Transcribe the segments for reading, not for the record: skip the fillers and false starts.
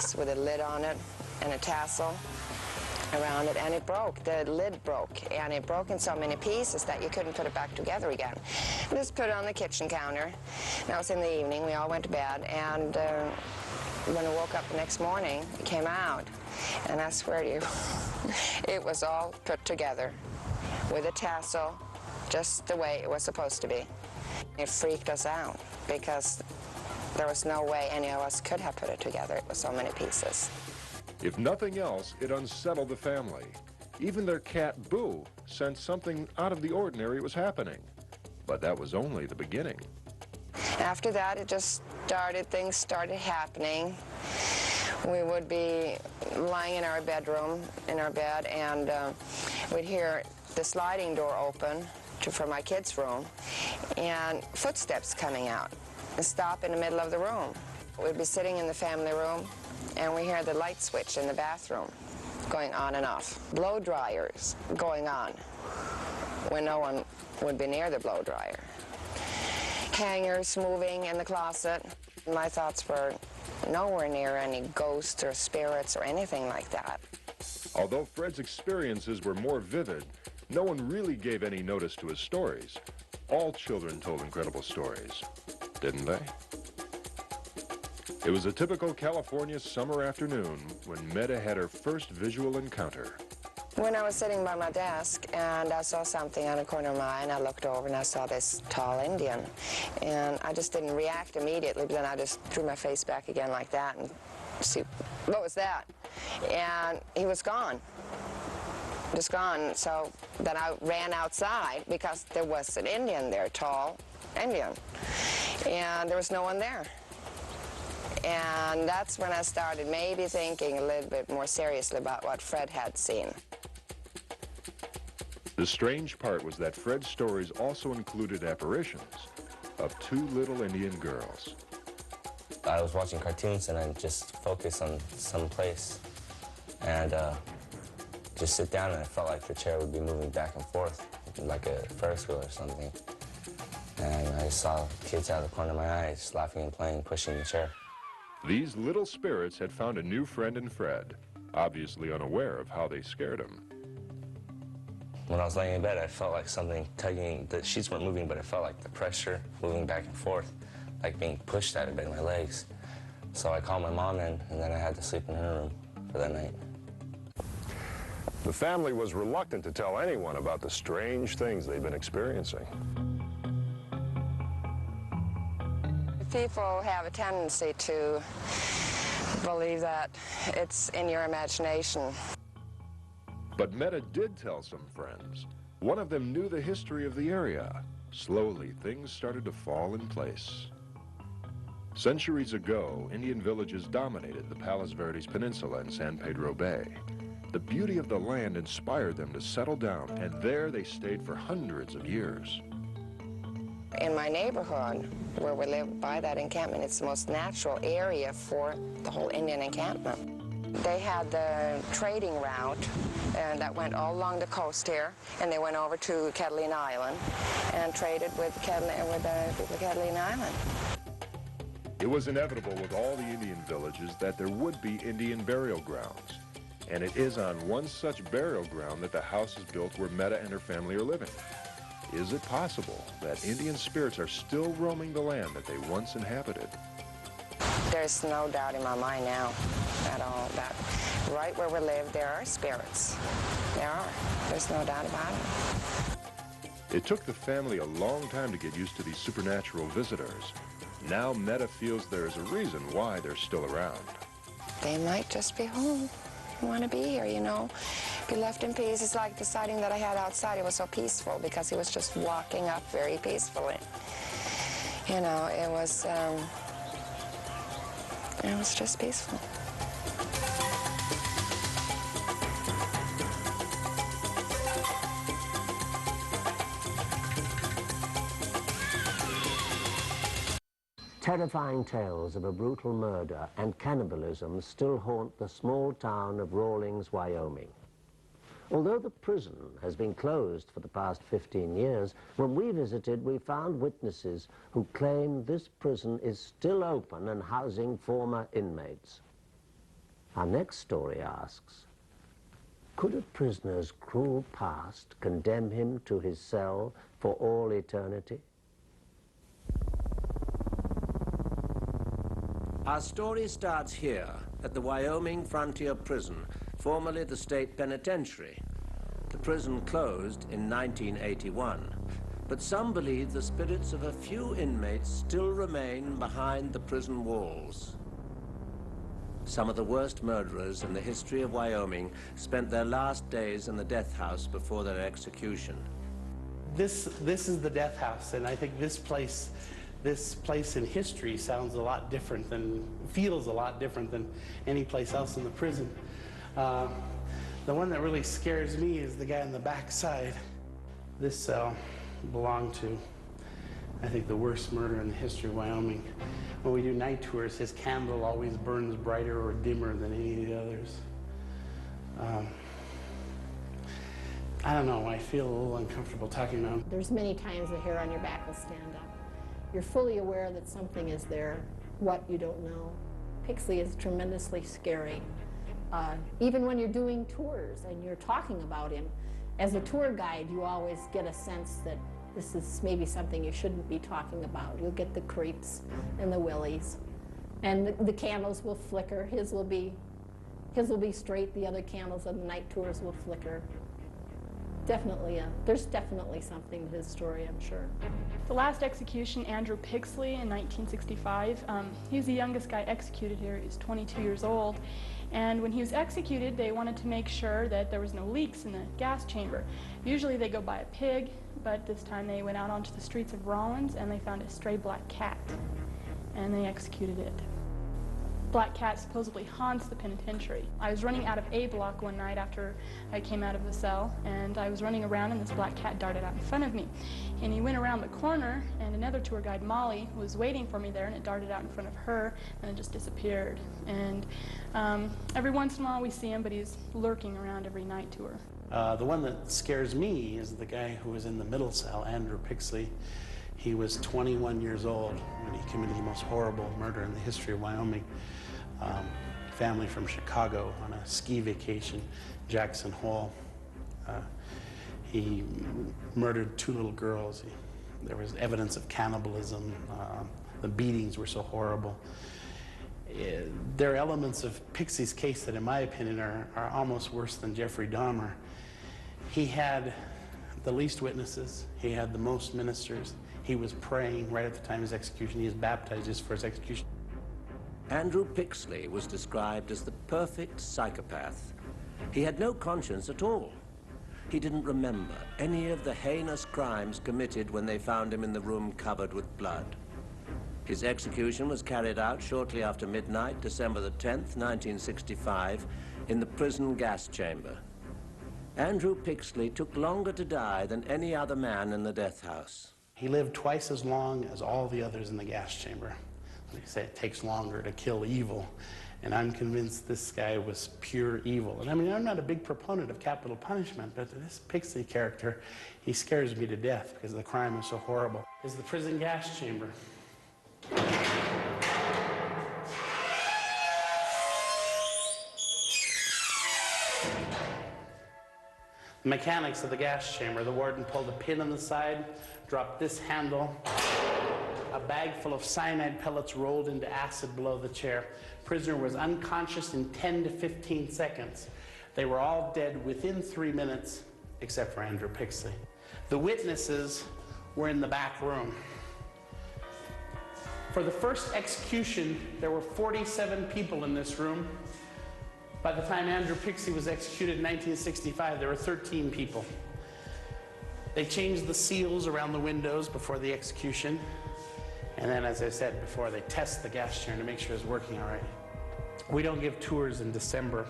piece with a lid on it and a tassel around it, and it broke. The lid broke, and it broke in so many pieces that you couldn't put it back together again. Just put it on the kitchen counter. Now it's in the evening, we all went to bed, and when we woke up the next morning, it came out, and I swear to you, it was all put together with a tassel, just the way it was supposed to be. It freaked us out, because there was no way any of us could have put it together. It was so many pieces. If nothing else, it unsettled the family. Even their cat, Boo, sensed something out of the ordinary was happening. But that was only the beginning. After that, it just started, things started happening. We would be lying in our bedroom, in our bed, and we'd hear the sliding door open from my kids' room, and footsteps coming out and stop in the middle of the room. We'd be sitting in the family room, and we hear the light switch in the bathroom going on and off. Blow dryers going on when no one would be near the blow dryer. Hangers moving in the closet. My thoughts were nowhere near any ghosts or spirits or anything like that. Although Fred's experiences were more vivid, no one really gave any notice to his stories. All children told incredible stories, didn't they? It was a typical California summer afternoon when Meta had her first visual encounter. When I was sitting by my desk and I saw something on the corner of my eye, and I looked over and I saw this tall Indian, and I just didn't react immediately, but then I just threw my face back again like that and see, what was that? And he was gone. Just gone. So then I ran outside because there was an Indian there, tall Indian, and there was no one there. And that's when I started maybe thinking a little bit more seriously about what Fred had seen. The strange part was that Fred's stories also included apparitions of two little Indian girls. I was watching cartoons and I just focused on some place and just sit down, and I felt like the chair would be moving back and forth like a Ferris wheel or something. And I saw kids out of the corner of my eye just laughing and playing, pushing the chair. These little spirits had found a new friend in Fred, obviously unaware of how they scared him. When I was laying in bed, I felt like something tugging. The sheets weren't moving, but it felt like the pressure moving back and forth, like being pushed out of bed in my legs. So I called my mom in, and then I had to sleep in her room for that night. The family was reluctant to tell anyone about the strange things they'd been experiencing. People have a tendency to believe that it's in your imagination. But Meta did tell some friends. One of them knew the history of the area. Slowly, things started to fall in place. Centuries ago, Indian villages dominated the Palos Verdes Peninsula and San Pedro Bay. The beauty of the land inspired them to settle down, and there they stayed for hundreds of years. In my neighborhood, where we live by that encampment, it's the most natural area for the whole Indian encampment. They had the trading route that went all along the coast here, and they went over to Catalina Island and traded with the people of Catalina Island. It was inevitable with all the Indian villages that there would be Indian burial grounds. And it is on one such burial ground that the house is built where Meta and her family are living. Is it possible that Indian spirits are still roaming the land that they once inhabited? There's no doubt in my mind now at all that right where we live, there are spirits. There are. There's no doubt about it. It took the family a long time to get used to these supernatural visitors. Now Meta feels there is a reason why they're still around. They might just be home. Want to be here, you know, be left in peace. It's like the sighting that I had outside. It was so peaceful because he was just walking up very peacefully. You know, it was just peaceful. Terrifying tales of a brutal murder and cannibalism still haunt the small town of Rawlins, Wyoming. Although the prison has been closed for the past 15 years, when we visited, we found witnesses who claim this prison is still open and housing former inmates. Our next story asks, could a prisoner's cruel past condemn him to his cell for all eternity? Our story starts here, at the Wyoming Frontier Prison, formerly the State Penitentiary. The prison closed in 1981, but some believe the spirits of a few inmates still remain behind the prison walls. Some of the worst murderers in the history of Wyoming spent their last days in the death house before their execution. This is the death house, and I think this place in history sounds a lot different than, feels a lot different than any place else in the prison. The one that really scares me is the guy on the back side. This cell belonged to, I think, the worst murder in the history of Wyoming. When we do night tours, his candle always burns brighter or dimmer than any of the others. I don't know, I feel a little uncomfortable talking about him. There's many times the hair on your back will stand up. You're fully aware that something is there, what you don't know. Pixley is tremendously scary. Even when you're doing tours and you're talking about him, as a tour guide, you always get a sense that this is maybe something you shouldn't be talking about. You'll get the creeps and the willies. And the candles will flicker. His will be straight. The other candles on the night tours will flicker. Definitely, there's definitely something to his story, I'm sure. The last execution, Andrew Pixley in 1965, he was the youngest guy executed here. He was 22 years old. And when he was executed, they wanted to make sure that there was no leaks in the gas chamber. Usually they go by a pig, but this time they went out onto the streets of Rollins and they found a stray black cat, and they executed it. Black cat supposedly haunts the penitentiary. I was running out of A block one night after I came out of the cell, and I was running around and this black cat darted out in front of me. And he went around the corner, and another tour guide, Molly, was waiting for me there, and it darted out in front of her, and it just disappeared. And every once in a while we see him, but he's lurking around every night tour. The one that scares me is the guy who was in the middle cell, Andrew Pixley. He was 21 years old when he committed the most horrible murder in the history of Wyoming. Family from Chicago on a ski vacation, Jackson Hole. He murdered 2 little girls. There was evidence of cannibalism. The beatings were so horrible. There are elements of Pixley's case that, in my opinion, are almost worse than Jeffrey Dahmer. He had the least witnesses. He had the most ministers. He was praying right at the time of his execution. He was baptized just for his execution. Andrew Pixley was described as the perfect psychopath. He had no conscience at all. He didn't remember any of the heinous crimes committed when they found him in the room covered with blood. His execution was carried out shortly after midnight, December the 10th, 1965, in the prison gas chamber. Andrew Pixley took longer to die than any other man in the death house. He lived twice as long as all the others in the gas chamber. They say it takes longer to kill evil, and I'm convinced this guy was pure evil. And I mean, I'm not a big proponent of capital punishment, but this Pixley character, he scares me to death because the crime is so horrible. Is the prison gas chamber. The mechanics of the gas chamber, the warden pulled a pin on the side, dropped this handle. A bag full of cyanide pellets rolled into acid below the chair. Prisoner was unconscious in 10 to 15 seconds. They were all dead within 3 minutes, except for Andrew Pixley. The witnesses were in the back room. For the first execution, there were 47 people in this room. By the time Andrew Pixley was executed in 1965, there were 13 people. They changed the seals around the windows before the execution. And then, as I said before, they test the gas chamber to make sure it's working all right. We don't give tours in December.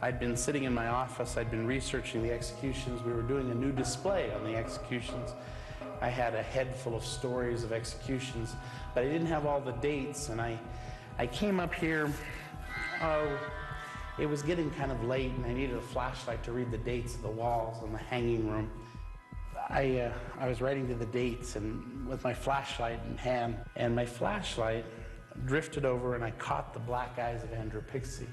I'd been sitting in my office. I'd been researching the executions. We were doing a new display on the executions. I had a head full of stories of executions, but I didn't have all the dates. And I came up here, it was getting kind of late, and I needed a flashlight to read the dates of the walls in the hanging room. I was writing to the dates and with my flashlight in hand, and my flashlight drifted over and I caught the black eyes of Andrew Pixley.